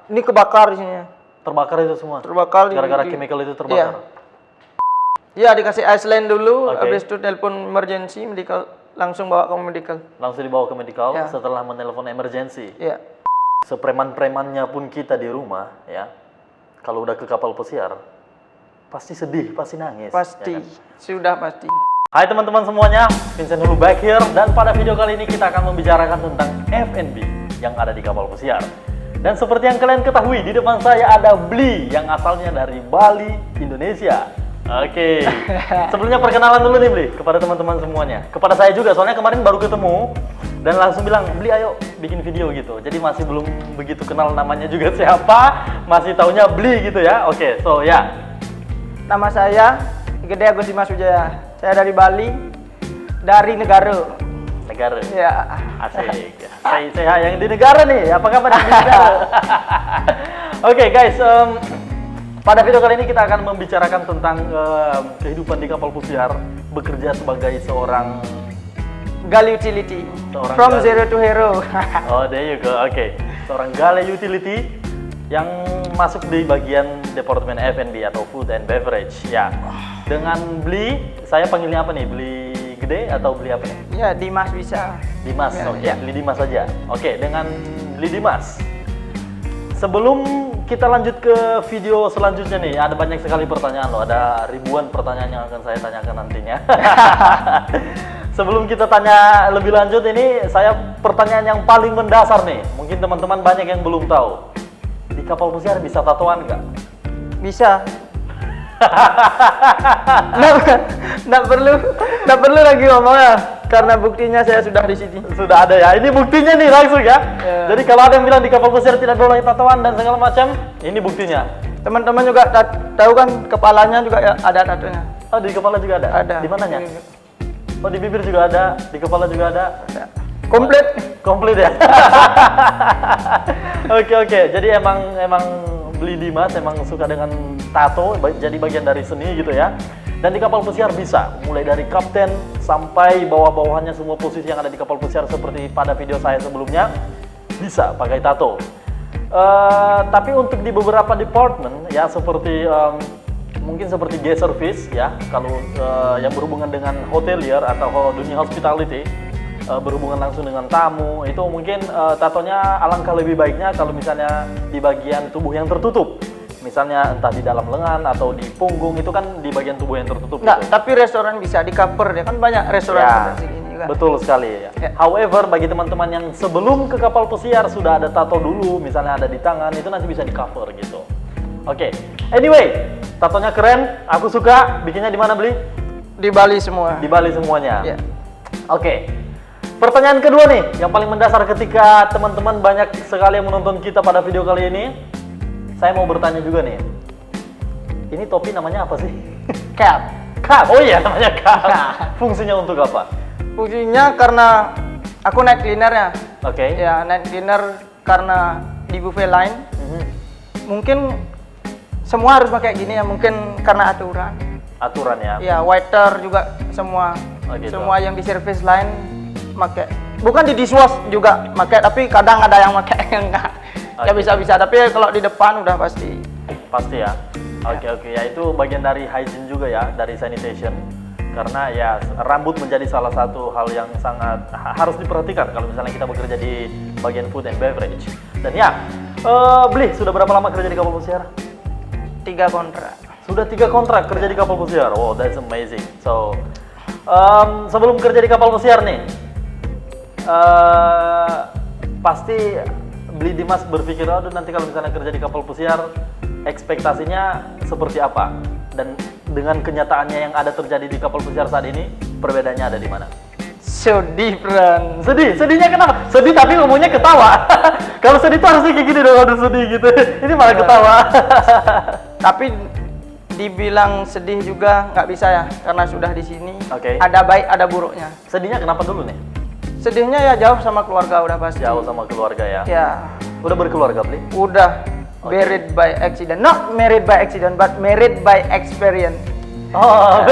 Ini kebakar di sini. Terbakar itu semua? Terbakar. Gara-gara chemical itu terbakar? Iya, dikasih Iceland dulu, Oke. habis itu telepon emergency, medical, langsung bawa ke medical. Langsung dibawa ke medical Ya. setelah menelpon emergency? Iya. Sepreman-premannya pun kita di rumah, ya, kalau udah ke kapal pesiar, pasti sedih, pasti nangis. Pasti, ya kan? sudah pasti. Hai teman-teman semuanya, Vincent Hulu back here, dan pada video kali ini kita akan membicarakan tentang F&B yang ada di kapal pesiar. Dan seperti yang kalian ketahui, di depan saya ada Bli yang asalnya dari Bali, Indonesia. Oke, sebelumnya perkenalan dulu nih Bli, kepada teman-teman semuanya. Kepada saya juga, soalnya kemarin baru ketemu, dan langsung bilang, Bli ayo bikin video gitu. Jadi masih belum begitu kenal namanya juga siapa, masih taunya Bli gitu ya. Oke, so ya. Nama saya Gede Agus Dimas Wijaya. Saya dari Bali, dari negara. Negara. Ya. Asik. Saya yang di negara nih. Apa kabar di negara? Oke guys, pada video kali ini kita akan membicarakan tentang kehidupan di kapal pesiar, bekerja sebagai seorang Galley utility. Seorang From galley. zero to hero. oh there you go. Oke. Seorang galley utility yang masuk di bagian departemen F&B atau food and beverage. Ya. Dengan Bli, saya panggilnya apa nih? Bli Gede atau Bli apa nih? Ya, Dimas bisa. Dimas, Ya, oke, ya. Bli Dimas saja. Oke, dengan Bli Dimas. Sebelum kita lanjut ke video selanjutnya nih, ada banyak sekali pertanyaan loh, ada ribuan pertanyaan yang akan saya tanyakan nantinya. Sebelum kita tanya lebih lanjut ini, saya pertanyaan yang paling mendasar nih. Mungkin teman-teman banyak yang belum tahu. Di kapal pesiar bisa tatoan nggak? Bisa. Nggak perlu lagi ngomongnya, karena buktinya saya sudah di sini. Sudah ada ya, ini buktinya nih langsung ya. Ya. Jadi kalau ada yang bilang di kapal pesiar tidak boleh tatoan dan segala macam, ini buktinya. Teman-teman juga tahu kan, kepalanya juga ya, ada tatonya. Oh, di kepala juga ada? Ada. Di mananya? Oh, di bibir juga ada, di kepala juga ada. Ada. Komplit. Komplit ya. Oke. Jadi emang Bli Dimas emang suka dengan tato, jadi bagian dari seni gitu ya. Dan di kapal pesiar bisa, mulai dari kapten sampai bawah-bawahannya semua posisi yang ada di kapal pesiar seperti pada video saya sebelumnya bisa pakai tato. Tapi untuk di beberapa department ya seperti mungkin seperti guest service ya, kalau yang berhubungan dengan hotelier atau dunia hospitality, berhubungan langsung dengan tamu, itu mungkin tatonya alangkah lebih baiknya kalau misalnya di bagian tubuh yang tertutup, misalnya entah di dalam lengan atau di punggung, itu kan di bagian tubuh yang tertutup. Nggak, gitu. tapi restoran bisa di cover ya kan, banyak restoran Ya, seperti ini juga. betul sekali ya. Ya. However, bagi teman-teman yang sebelum ke kapal pesiar sudah ada tato dulu, misalnya ada di tangan, itu nanti bisa di cover gitu. Oke. Anyway, tatonya keren, aku suka. Bikinnya di mana, Bli? Di Bali semua. Di Bali semuanya. Ya. Oke. Pertanyaan kedua nih, yang paling mendasar ketika teman-teman banyak sekali yang menonton kita pada video kali ini. Saya mau bertanya juga nih. Ini topi namanya apa sih? Cap. Cap. Oh iya, namanya cap. Fungsinya untuk apa? Fungsinya karena aku night cleaner ya. Oke. Ya, night cleaner karena di buffet line Mhm. mungkin semua harus pakai gini ya, mungkin karena aturan. Aturan ya. Ya, waiter juga semua. Oh, gitu. Semua yang di service line pakai. Bukan di dishwash juga pakai, tapi kadang ada yang pakai yang enggak. Ya Oke. bisa-bisa, tapi kalau di depan udah pasti. Pasti ya. Oke. Ya itu bagian dari hygiene juga ya, dari sanitation. Karena ya rambut menjadi salah satu hal yang sangat harus diperhatikan kalau misalnya kita bekerja di bagian food and beverage. Dan ya, Bli, sudah berapa lama kerja di kapal pesiar? 3 kontrak. Sudah 3 kontrak kerja di kapal pesiar. Oh, that's amazing. So, sebelum kerja di kapal pesiar nih, pasti Bli Dimas berpikir, aduh nanti kalau misalnya kerja di kapal pesiar, ekspektasinya seperti apa? Dan dengan kenyataannya yang ada terjadi di kapal pesiar saat ini, perbedaannya ada di mana? So different. Sedih, sedihnya kenapa? Sedih tapi ngomongnya ketawa. Kalau sedih tuh harusnya kayak gini dong, aduh sedih gitu. Ini malah ketawa. Tapi dibilang sedih juga nggak bisa ya, karena sudah di sini. Oke. Ada baik, ada buruknya. Sedihnya kenapa dulu nih? Sedihnya ya jauh sama keluarga udah pasti. Jauh sama keluarga ya. Ya, Udah berkeluarga, Bli? udah. Oke. Married by accident. Not married by accident, but married by experience. Oh,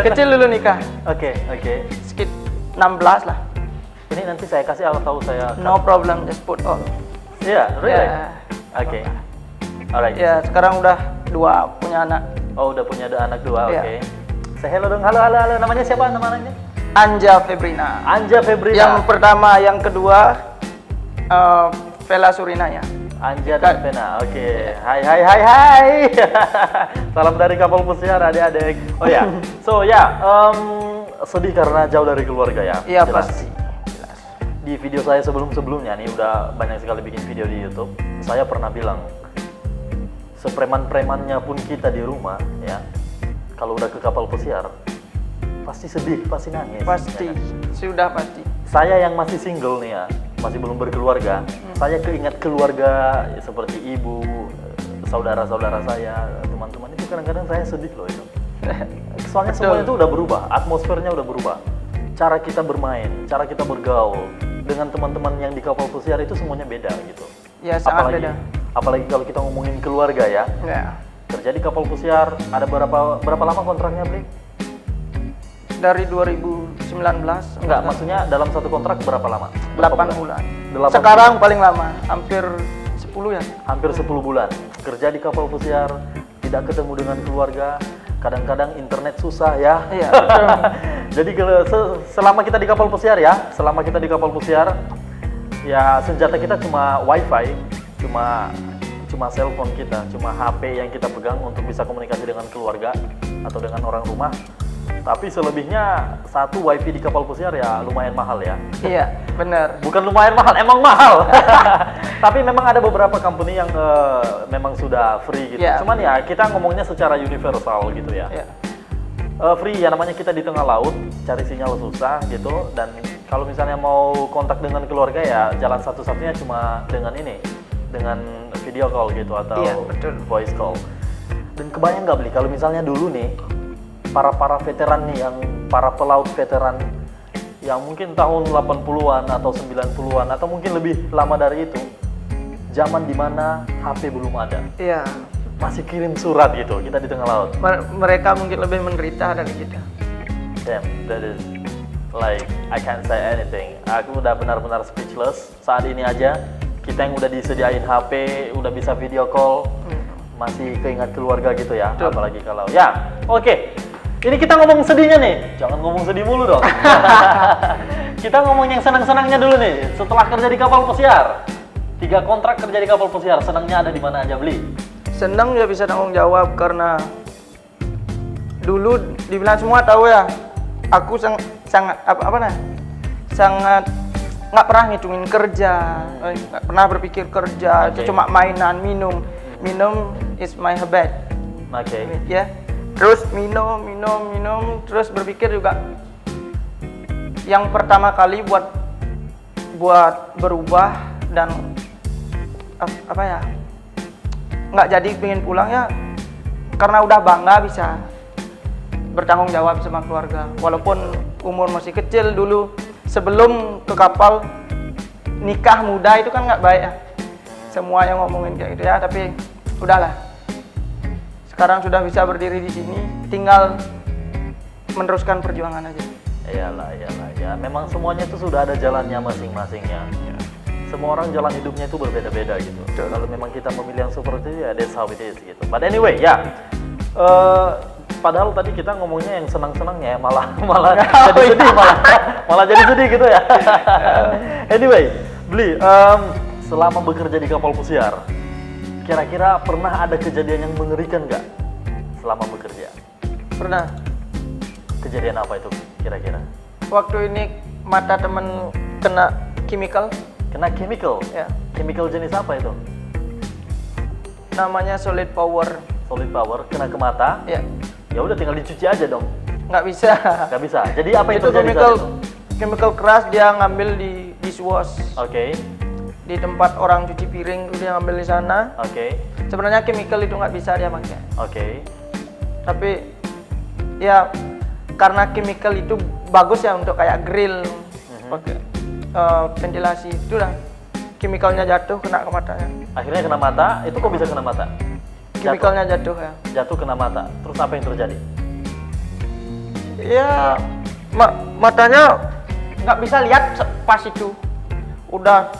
Kecil dulu nikah. Oke. Sekitar 16 lah. Ini nanti saya kasih tahu saya. No problem, just put all. Iya, really? Ya. Oke. Alright. Ya, sekarang udah 2 punya anak. Oh, udah punya anak 2, Iya. oke. Say hello dong. Halo, halo, halo. Namanya siapa namanya? Anja Febrina. Anja Febrina. Yang pertama, yang kedua Vela Surinaya. Anja dan Vena, oke. Hai, hai, hai, hai. Salam dari kapal pesiar, adik-adik. Oh ya, so ya, sedih karena jauh dari keluarga ya. Iya, Jelas. pasti. Jelas. Di video saya sebelum-sebelumnya nih udah banyak sekali bikin video di YouTube. Saya pernah bilang, sepreman-premannya pun kita di rumah ya, kalau udah ke kapal pesiar, pasti sedih, pasti nangis. Pasti, ya kan? sudah pasti. Saya yang masih single nih ya, masih belum berkeluarga, saya keingat keluarga ya, seperti ibu, saudara-saudara saya, teman-teman itu kadang-kadang saya sedih loh itu. Soalnya Betul. semuanya itu udah berubah, atmosfernya udah berubah. Cara kita bermain, cara kita bergaul dengan teman-teman yang di kapal pesiar itu semuanya beda gitu. Ya, sangat beda. Apalagi kalau kita ngomongin keluarga ya. Ya. Kerja di kapal pesiar ada berapa lama kontraknya, Bli? Dari 2019. Enggak, maksudnya dalam satu kontrak berapa lama? 8 bulan. 8 Sekarang paling lama, hampir 10 ya. Hampir 10 bulan kerja di kapal pesiar, tidak ketemu dengan keluarga, kadang-kadang internet susah ya. Iya, betul. Jadi selama kita di kapal pesiar ya, selama kita di kapal pesiar, ya senjata kita cuma wifi, cuma cellphone kita, cuma HP yang kita pegang untuk bisa komunikasi dengan keluarga atau dengan orang rumah. Tapi selebihnya satu wifi di kapal pesiar ya lumayan mahal ya. Iya, benar. Bukan lumayan mahal, emang mahal. Tapi memang ada beberapa company yang memang sudah free gitu. Yeah. Cuman ya kita ngomongnya secara universal gitu ya. Iya. Free ya namanya kita di tengah laut, cari sinyal susah gitu. Dan kalau misalnya mau kontak dengan keluarga ya jalan satu-satunya cuma dengan ini, dengan video call gitu atau Iya, betul. voice call. Dan kebayang nggak Bli kalau misalnya dulu nih para veteran nih, yang para pelaut veteran yang mungkin tahun 80-an atau 90-an atau mungkin lebih lama dari itu, zaman dimana HP belum ada, Iya. masih kirim surat gitu, kita di tengah laut. Mereka mungkin lebih menderita dari kita. Damn, that is like I can't say anything. Aku udah benar-benar speechless saat ini aja. Kita yang udah disediain HP, udah bisa video call, masih keingat keluarga gitu ya. Betul. Apalagi kalau ya, oke. Ini kita ngomong sedihnya nih, jangan ngomong sedih mulu dong. Kita ngomong yang senang-senangnya dulu nih. Setelah kerja di kapal pesiar, 3 kontrak kerja di kapal pesiar, senangnya ada di mana aja, Bli? Senang ya bisa tanggung jawab karena dulu dibilang semua tahu ya, aku sangat sangat nggak pernah ngitungin kerja, nggak pernah berpikir kerja, Oke. itu cuma mainan, minum is my habit, Oke. ya. Terus minum, terus berpikir juga. Yang pertama kali buat berubah dan apa ya, nggak jadi pengen pulang ya, karena udah bangga bisa bertanggung jawab sama keluarga. Walaupun umur masih kecil dulu, sebelum ke kapal nikah muda itu kan nggak baik ya. Semua yang ngomongin kayak gitu ya, tapi udahlah. Sekarang sudah bisa berdiri di sini, tinggal meneruskan perjuangan aja. Iyalah, ya. Memang semuanya itu sudah ada jalannya masing-masingnya. Semua orang jalan hidupnya itu berbeda-beda gitu. Kalau memang kita memilih yang seperti itu ya that's how it is gitu. But anyway, ya. Padahal tadi kita ngomongnya yang senang-senang ya, malah jadi sedih, malah jadi sedih gitu ya. Anyway, Bli, selama bekerja di kapal pesiar, kira-kira pernah ada kejadian yang mengerikan nggak selama bekerja? Pernah. Kejadian apa itu kira-kira? Waktu ini mata temen kena chemical, Kena chemical? ya. Chemical jenis apa itu? Namanya solid power. Solid power, kena ke mata? Ya, Ya udah tinggal dicuci aja dong. nggak bisa. Nggak bisa. Jadi apa yang Itu terjadi saat itu? chemical keras dia ngambil di dishwash. Oke, Di tempat orang cuci piring tuh dia ngambil di sana. oke, Sebenarnya chemical itu nggak bisa dia pakai. oke. Tapi ya karena chemical itu bagus ya untuk kayak grill, pakai ventilasi itu lah. Chemicalnya jatuh kena ke matanya. Akhirnya kena mata, itu kok bisa kena mata? Chemicalnya jatuh ya. Jatuh kena mata, terus apa yang terjadi? Ya matanya nggak bisa lihat pas itu. Udah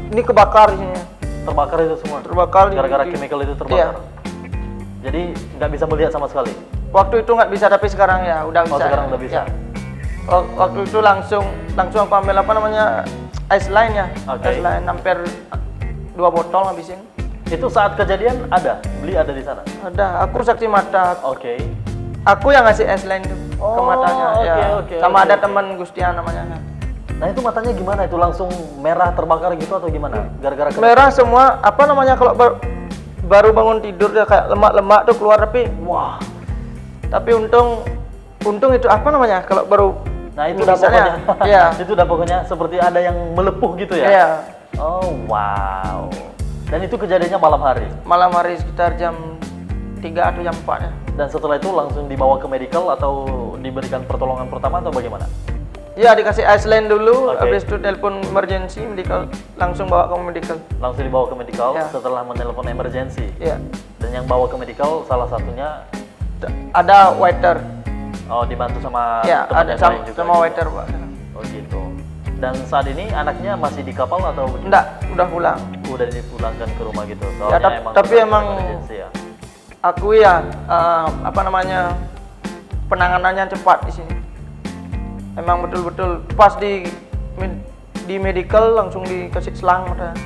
ini kebakar di sini. terbakar itu semua. Terbakar Gara-gara chemical itu terbakar. Iya. Jadi nggak bisa melihat sama sekali. Waktu itu nggak bisa, tapi sekarang ya udah bisa. Oh, sekarang udah bisa. Ya. Waktu itu langsung aku ambil apa namanya ice line ya. Oke. Ice line hampir 2 botol ngabisin. Itu saat kejadian beli ada di sana. Ada, aku saksi mata. Oke. Aku yang ngasih ice line tuh ke Oh, matanya. Ya. oke, Sama oke, ada oke. teman Gustian namanya. Nah itu matanya gimana? Itu langsung merah terbakar gitu atau gimana? Gara-gara kena- Merah semua, apa namanya kalau baru bangun tidur ya kayak lemak-lemak tuh keluar, Wah. tapi untung itu apa namanya kalau baru Nah itu udah misalnya, pokoknya. ya. Itu udah pokoknya seperti ada yang melepuh gitu ya. Iya, Oh wow. Dan itu kejadiannya malam hari. malam hari sekitar jam 3 atau jam 4 ya. Dan setelah itu langsung dibawa ke medical atau diberikan pertolongan pertama atau bagaimana? Ya dikasih ice line dulu, Oke. habis itu telepon emergency medical, langsung bawa ke medical. Langsung dibawa ke medical Ya. setelah menelpon emergency. Ya, Dan yang bawa ke medical salah satunya ada waiter. dibantu sama Ya, teman ada yang sama, lain juga. sama gitu. waiter Pak. Oh gitu. Dan saat ini anaknya masih di kapal atau begitu? Enggak, udah pulang. Udah dipulangkan ke rumah gitu. Ya, Soalnya tapi bukan emang- emergency ya. Aku ya apa namanya penanganannya cepat di sini. Emang betul-betul pas di medical langsung dikasih selang udah.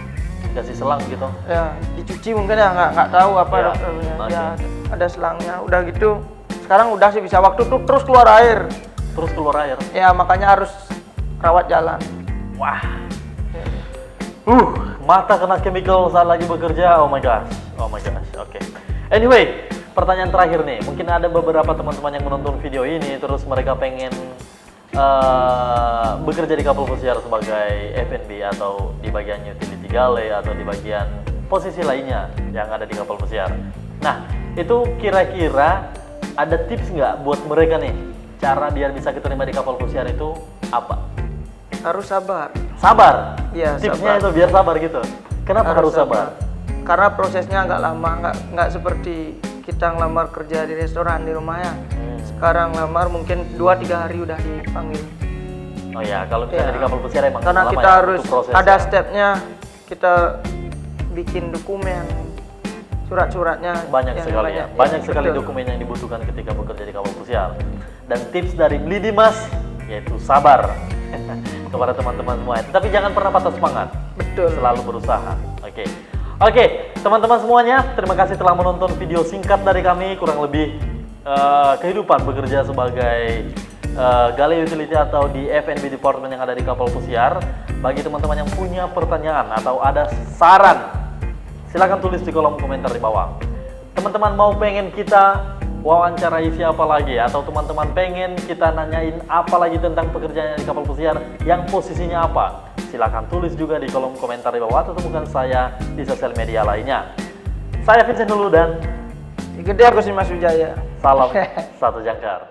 Kasih selang gitu. Ya dicuci mungkin ya nggak tahu apa Ya, dokternya. oke. Ya ada selangnya. Udah gitu sekarang udah sih bisa, waktu tuh terus keluar air. Terus keluar air. Ya makanya harus rawat jalan. Wah. Mata kena chemical saat lagi bekerja. Oh my gosh. Oh my gosh. Oke. Anyway, pertanyaan terakhir nih. Mungkin ada beberapa teman-teman yang menonton video ini terus mereka pengen bekerja di kapal pesiar sebagai F&B atau di bagian utility galley atau di bagian posisi lainnya yang ada di kapal pesiar. Nah, itu kira-kira ada tips nggak buat mereka nih? Cara biar bisa keterima di kapal pesiar itu apa? Harus sabar. Sabar. Iya, Tipsnya sabar. itu biar sabar gitu. Kenapa harus sabar? Karena prosesnya agak lama, nggak seperti kita ngelamar kerja di restoran di rumah ya. Sekarang ngelamar mungkin 2-3 hari udah dipanggil. Oh ya, kalau misalnya Ya. di kapal pesiar emang Karena lama kita ya harus untuk prosesnya. ada stepnya, kita bikin dokumen, surat-suratnya Banyak yang sekali ya. Banyak sekali betul. dokumen yang dibutuhkan ketika bekerja di kapal pesiar. Dan tips dari Beli Dimas yaitu sabar kepada teman-teman semua. Tapi jangan pernah patah semangat. Betul. Selalu berusaha. Oke, teman-teman semuanya, terima kasih telah menonton video singkat dari kami, kurang lebih kehidupan bekerja sebagai galley utility atau di F&B department yang ada di kapal pesiar. Bagi teman-teman yang punya pertanyaan atau ada saran, silakan tulis di kolom komentar di bawah. Teman-teman mau pengen kita wawancarai siapa lagi, atau teman-teman pengen kita nanyain apa lagi tentang pekerjaan di kapal pesiar yang posisinya apa, silakan tulis juga di kolom komentar di bawah atau temukan saya di sosial media lainnya. Saya Vincent dulu dan Gede aku sih Mas Wijaya. salam satu jangkar.